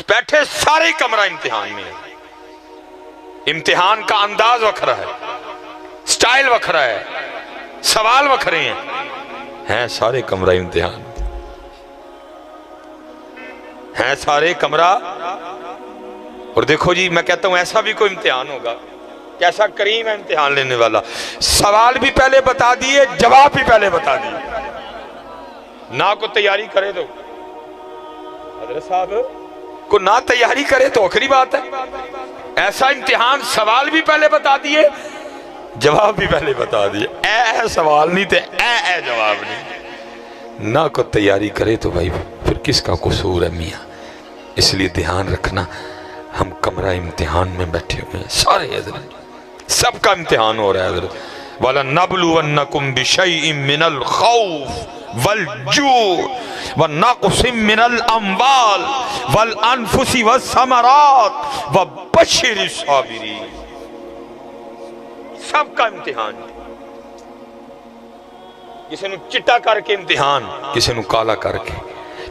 بیٹھے سارے کمرہ امتحان میں ہے. امتحان کا انداز وکھرا ہے، سٹائل وکھرا ہے، سوال وکھرے ہیں سارے کمرہ امتحان ہیں سارے کمرہ. اور دیکھو جی میں کہتا ہوں ایسا بھی کوئی امتحان ہوگا، کیسا کریم ہے امتحان لینے والا، سوال بھی پہلے بتا دیے، جواب بھی پہلے بتا دیے. نہ کو تیاری کرے تو حضرت صاحب کو نہ تیاری کرے تو آخری بات ہے. ایسا امتحان، سوال بھی پہلے بتا دیے، جواب بھی پہلے بتا دیے. اے سوال نہیں تھے، اے جواب نہیں. نہ کو تیاری کرے تو بھائی پھر کس کا قصور ہے میاں. اس لیے دھیان رکھنا، ہم کمرہ امتحان میں بیٹھے ہوئے ہیں سارے حضرت، سب کا امتحان ہو رہا ہے حضرت. وَلَنَّبْلُوَنَّكُمْ بِشَيْءٍ مِّنَ الْخَوْفِ وَالْجُوعِ وَنَقْصٍ مِّنَ الْأَمْوَالِ وَالْأَنفُسِ وَالثَّمَرَاتِ وَبَشِّرِ الصَّابِرِينَ. سب کا امتحان، کسی نو چٹا کر کے امتحان، کسی نو کالا کر کے،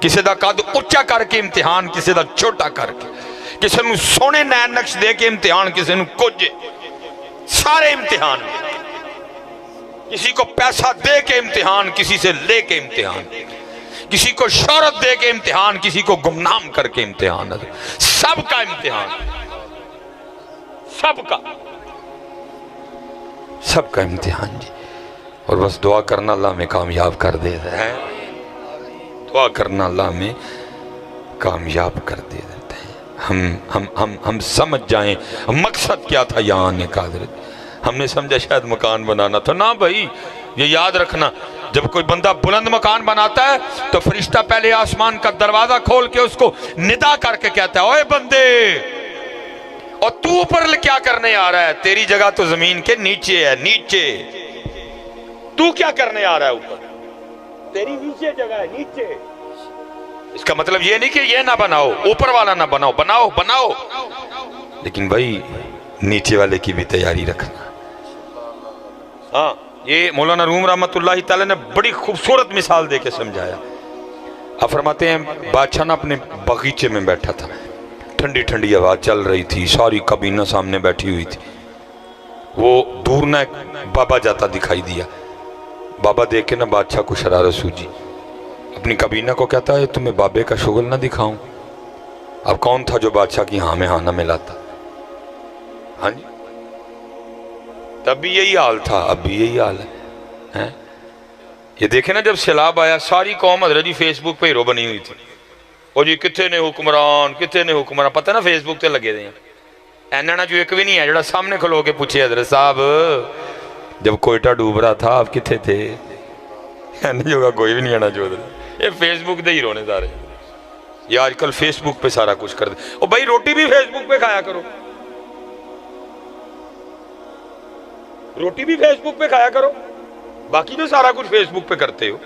کسی دا قد اچا کر کے امتحان، کسی دا چھوٹا کر کے، کسی نو سونے نین نقش دے کے امتحان، کسی نو کچھ، سارے امتحان. کسی کو پیسہ دے کے امتحان، کسی سے لے کے امتحان، کسی کو شہرت دے کے امتحان، کسی کو گمنام کر کے امتحان. سب کا امتحان، سب کا امتحان جی. اور بس دعا کرنا اللہ میں کامیاب کر دے رہے ہیں، دعا کرنا اللہ میں کامیاب کر دے دیتے ہیں. ہم سمجھ جائیں مقصد کیا تھا یہاں آنے کا. حضرت ہم نے سمجھا شاید مکان بنانا تھا. نہ بھائی، یہ یاد رکھنا، جب کوئی بندہ بلند مکان بناتا ہے تو فرشتہ پہلے آسمان کا دروازہ کھول کے اس کو ندا کر کے کہتا ہے اوے بندے، اور تو اوپر کیا کرنے آ رہا ہے؟ تیری جگہ تو زمین کے نیچے ہے، نیچے. تو کیا کرنے آ رہا ہے اوپر؟ تیری نیچے جگہ ہے، نیچے. اس کا مطلب یہ نہیں کہ یہ نہ بناؤ، اوپر والا نہ بناؤ، بناؤ، لیکن بھائی نیچے والے کی بھی تیاری رکھنا. ہاں، یہ مولانا روم رحمت اللہ تعالی نے بڑی خوبصورت مثال دے کے سمجھایا. آپ فرماتے ہیں بادشاہ نہ اپنے باغیچے میں بیٹھا تھا، ٹھنڈی ٹھنڈی ہوا چل رہی تھی، ساری کابینہ سامنے بیٹھی ہوئی تھی. وہ دور نہ ایک بابا جاتا دکھائی دیا. بابا دیکھ کے نہ بادشاہ کو شرارت سوجی، اپنی کابینہ کو کہتا ہے تمہیں بابے کا شغل نہ دکھاؤں. اب کون تھا جو بادشاہ کی ہاں میں ہاں نہ ملاتا؟ ہاں جی، تب بھی یہی حال تھا، اب بھی یہی حال ہے. یہ دیکھیں نا، جب سیلاب آیا ساری قوم حضرت جی فیس بک پہ ہیرو بنی ہوئی تھی. اور جی کتنے نے حکمران، کتنے نے حکمران، پتہ نا فیس بک تے لگے دے ہیں. اینا جو ایک بھی نہیں ہے جڑا سامنے کھلو کے پوچھے حضرت صاحب جب کوئٹہ ڈوب رہا تھا آپ کتنے تھے؟ نہیں ہوگا کوئی بھی نہیں آنا جو یہ فیس بک دے ہیرو نے سارے. یہ آج کل فیس بک پہ سارا کچھ کر دے. اور بھائی روٹی بھی فیس بک پہ کھایا کرو، روٹی بھی فیس بک پہ کھایا کرو، باقی تو سارا کچھ فیس بک پہ کرتے ہو.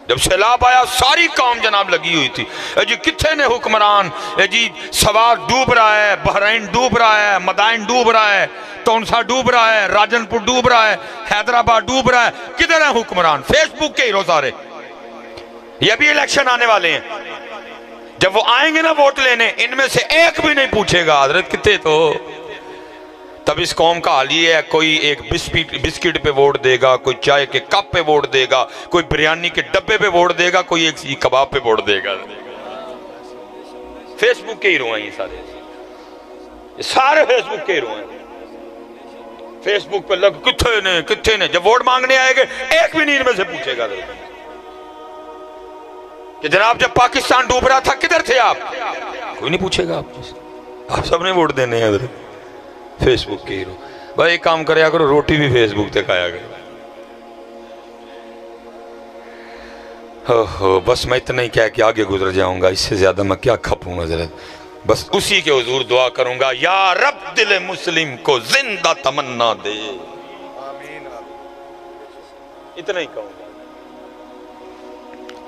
جب سیلاب آیا ساری قوم جناب لگی ہوئی تھی، اے جی کتنے نے حکمران، اے جی سوار ڈوب رہا ہے، بحرین ڈوب رہا ہے، مدائن ڈوب رہا ہے، تونسا ڈوب رہا ہے، راجن پور ڈوب رہا ہے، حیدرآباد ڈوب رہا ہے. کدھر ہیں حکمران؟ فیس بک کے ہیرو سارے. یہ بھی الیکشن آنے والے ہیں، جب وہ آئیں گے نا ووٹ لینے، ان میں سے ایک بھی نہیں پوچھے گا حضرت کتنے تو. تب اس قوم کا حال یہ ہے، کوئی ایک بسکٹ پہ ووٹ دے گا، کوئی چائے کے کپ پہ ووٹ دے گا، کوئی بریانی کے ڈبے پہ ووٹ دے گا، کوئی ایک کباب پہ ووٹ دے گا. فیس بک کے ہیرو ہیں یہ سارے فیس بک کے ہیرو ہیں. فیس بک پہ لگ کتنے نے جب ووٹ مانگنے آئے گے ایک بھی نہیں ان میں سے پوچھے گا کہ جناب جب پاکستان ڈوب رہا تھا کدھر تھے آپ؟ کوئی نہیں پوچھے گا آپ سب نے ووٹ دینے ہیں حضرت. فیس بک کے ہیرو. بھائی ایک کام کریا کرو، روٹی بھی فیس بک تے کھایا کرو. بس میں اتنا ہی کہہ کے آگے گزر جاؤں گا، اس سے زیادہ میں کیا کھپوں حضرت. بس اسی کے حضور دعا کروں گا، یا رب دل مسلم کو زندہ تمنا دے. اتنا ہی کہوں گا.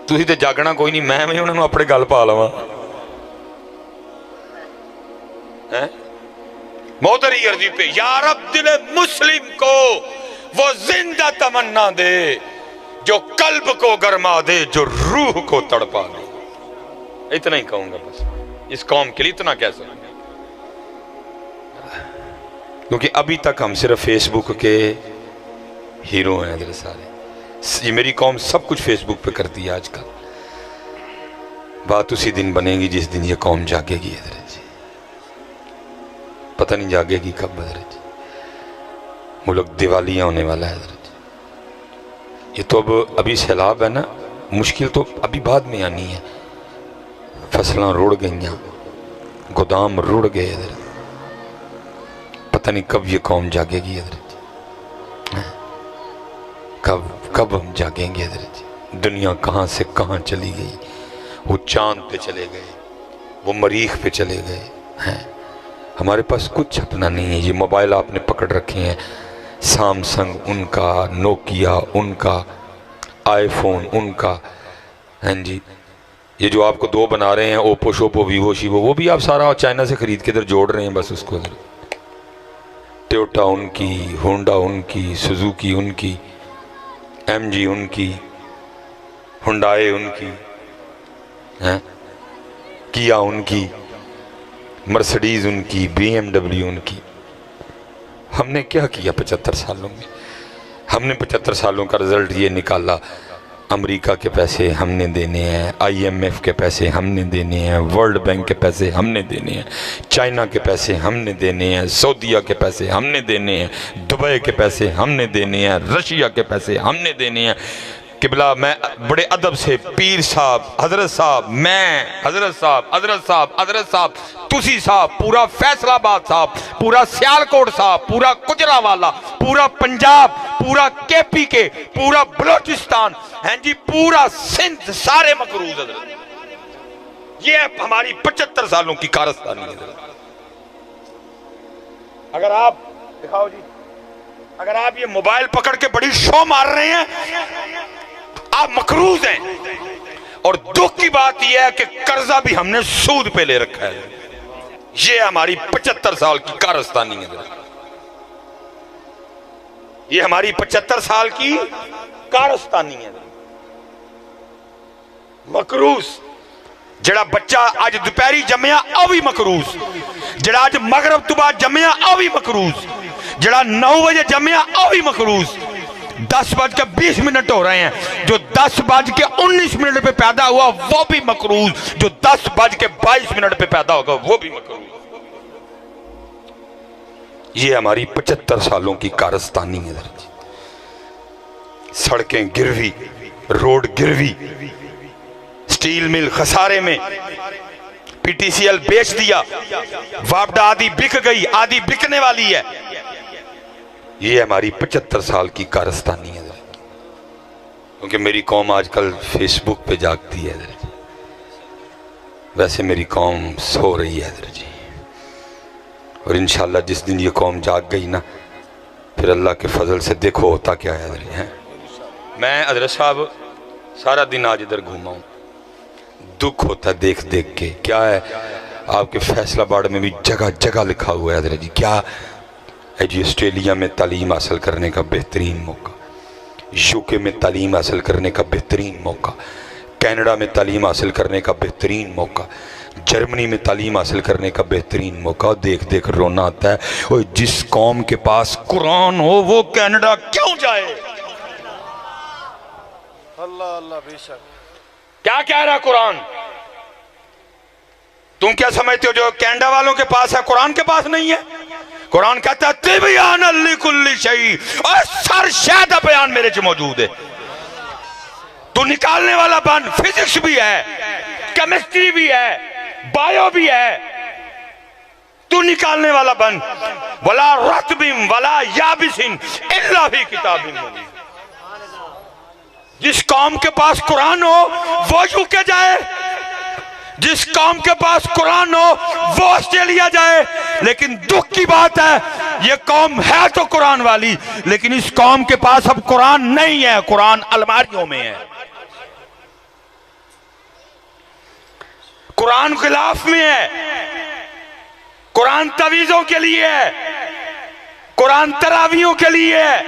تسی تے جاگنا کوئی نہیں، میں انہوں نے اپنے گل پا لواں. محتری عرضی پہ یا رب دل مسلم کو وہ زندہ تمنا دے جو قلب کو گرما دے، جو روح کو تڑپا دے. اتنا ہی کہوں گا بس. اس قوم کے لیے اتنا کہہ سکتے، کیونکہ ابھی تک ہم صرف فیس بک کے ہیرو ہیں حضرت سارے. یہ میری قوم سب کچھ فیس بک پہ کرتی ہے آج کل. بات اسی دن بنے گی جس دن یہ قوم جاگے گی حضرت جی. پتہ نہیں جاگے گی کب حضرت جی. ملک دیوالیاں ہونے والا ہے حضرت جی. یہ تو ابھی سیلاب ہے نا، مشکل تو ابھی بعد میں آنی ہے. فصلاں رڑ گئیاں، گودام رڑ گئے حضرت. پتہ نہیں کب یہ قوم جاگے گی حضرت جی. کب ہم جاگیں گے حضرت جی. دنیا کہاں سے کہاں چلی گئی. وہ چاند پہ چلے گئے، وہ مریخ پہ چلے گئے ہیں. ہمارے پاس کچھ اپنا نہیں ہے. یہ موبائل آپ نے پکڑ رکھے ہیں، سامسنگ ان کا، نوکیا ان کا، آئی فون ان کا. ہیں جی یہ جو آپ کو دو بنا رہے ہیں، اوپو شوپو ویوو شیوو، وہ بھی آپ سارا چائنا سے خرید کے ادھر جوڑ رہے ہیں بس اس کو. ٹویوٹا ان کی، ہونڈا ان کی، سوزوکی ان کی، ایم جی ان کی، ہنڈائے ان کی، کیا ان کی، مرسڈیز ان کی، بی ایم ڈبلیو ان کی. ہم نے کیا کیا 75 سالوں میں؟ ہم نے 75 سالوں کا رزلٹ یہ نکالا، امریکہ کے پیسے ہم نے دینے ہیں، آئی ایم ایف کے پیسے ہم نے دینے ہیں، ورلڈ بینک کے پیسے ہم نے دینے ہیں، چائنا کے پیسے ہم نے دینے ہیں، سعودیہ کے پیسے ہم نے دینے ہیں، دبئی کے پیسے ہم نے دینے ہیں، رشیا کے پیسے ہم نے دینے ہیں. قبلہ میں بڑے ادب سے پیر صاحب، حضرت صاحب، میں، حضرت صاحب، حضرت صاحب، حضرت صاحب، تسی صاحب، پورا فیصل آباد صاحب، پورا سیالکوٹ صاحب، پورا گجرانوالہ، پورا پنجاب، پورا کے پی کے، پورا بلوچستان، ہیں جی پورا سندھ، سارے مقروض حضرت. یہ ہماری 75 سالوں کی کارستانی ہے حضرت. اگر آپ دکھاؤ جی، اگر آپ یہ موبائل پکڑ کے بڑی شو مار رہے ہیں، آپ مقروض ہیں. اور دکھ کی بات یہ ہے کہ قرضہ بھی ہم نے سود پہ لے رکھا ہے. یہ ہماری 75 سال کی کارستانی ہے. یہ ہماری 75 سال کی کارستانی ہے. مقروض. جڑا بچہ آج دوپہری جمعہ او بھی مقروض، جڑا آج مغرب تو بعد جمعہ او بھی مقروض، جڑا 9 بجے جمعہ او بھی مقروض. 10:20 ہو رہے ہیں. جو 10:19 پہ پیدا ہوا وہ بھی مقروض، جو 10:22 پہ پیدا ہوگا وہ بھی مقروض. یہ ہماری 75 سالوں کی کارستانی ہے. سڑکیں گروی، روڈ گروی، سٹیل مل خسارے میں، پی ٹی سی ایل بیچ دیا، وابڈا آدھی بک گئی، آدھی بکنے والی ہے. یہ ہماری 75 سال کی کارستانی ہے. کیونکہ میری قوم آج کل فیس بک پہ جاگتی ہے حضرت. ویسے میری قوم سو رہی ہے حضرت جی. اور انشاءاللہ جس دن یہ قوم جاگ گئی نا، پھر اللہ کے فضل سے دیکھو ہوتا کیا ہے حضرت. میں حضرت صاحب سارا دن آج ادھر گھوما ہوں، دکھ ہوتا ہے دیکھ دیکھ کے. کیا ہے آپ کے فیصل آباد میں بھی جگہ جگہ لکھا ہوا ہے حضرت جی. کیا ہے جی؟ آسٹریلیا میں تعلیم حاصل کرنے کا بہترین موقع، یو کے میں تعلیم حاصل کرنے کا بہترین موقع، کینیڈا میں تعلیم حاصل کرنے کا بہترین موقع، جرمنی میں تعلیم حاصل کرنے کا بہترین موقع. دیکھ دیکھ رونا آتا ہے. اور جس قوم کے پاس قرآن ہو وہ کینیڈا کیوں جائے؟ اللہ اللہ بے شک. کیا کہہ رہا قرآن؟ تم کیا سمجھتے ہو جو کینیڈا والوں کے پاس ہے قرآن کے پاس نہیں ہے؟ قرآن کہتا ہے تبیان لکل شیء، اور سر شیدہ بیان میرے چ موجود ہے. تو نکالنے والا بن، فزکس بھی ہے، کیمسٹری بھی ہے، بایو بھی ہے. تو نکالنے والا بن. ولا رطب ولا یابس الا فی کتاب مبین. جس قوم کے پاس قرآن ہو وہ یو کے جائے، جس قوم کے پاس قرآن ہو وہ آسٹریلیا جائے. لیکن دکھ کی بات ہے یہ قوم ہے تو قرآن والی، لیکن اس قوم کے پاس اب قرآن نہیں ہے، قرآن الماریوں میں ہے، قرآن غلاف میں ہے، قرآن تویزوں کے لیے ہے، قرآن تراویوں کے لیے ہے،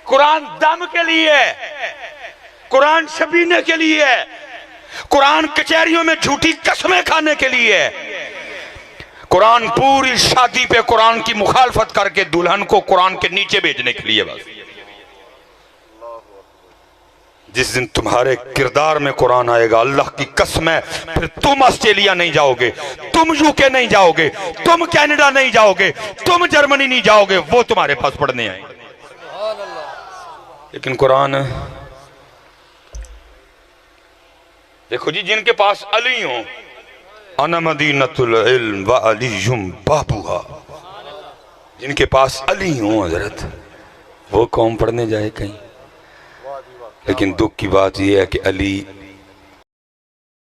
قرآن دم کے لیے ہے، قرآن شبینے کے لیے ہے. قرآن کچہریوں میں جھوٹی قسمیں کھانے کے لیے ہے۔ قرآن پوری شادی پہ قرآن کی مخالفت کر کے دلہن کو قرآن کے نیچے بھیجنے کے لیے بس۔ جس دن تمہارے کردار میں قرآن آئے گا، اللہ کی قسم ہے، پھر تم آسٹریلیا نہیں جاؤ گے، تم یو کے نہیں جاؤ گے، تم کینیڈا نہیں جاؤ گے، تم جرمنی نہیں جاؤ گے، وہ تمہارے پاس پڑھنے آئیں گے۔ لیکن قرآن دیکھو جی، جن کے پاس علی ہوں، انا مدینۃ العلم و علی بابوہا، جن کے پاس علی ہوں حضرت، وہ قوم پڑھنے جائے کہیں۔ لیکن دکھ کی بات یہ ہے کہ علی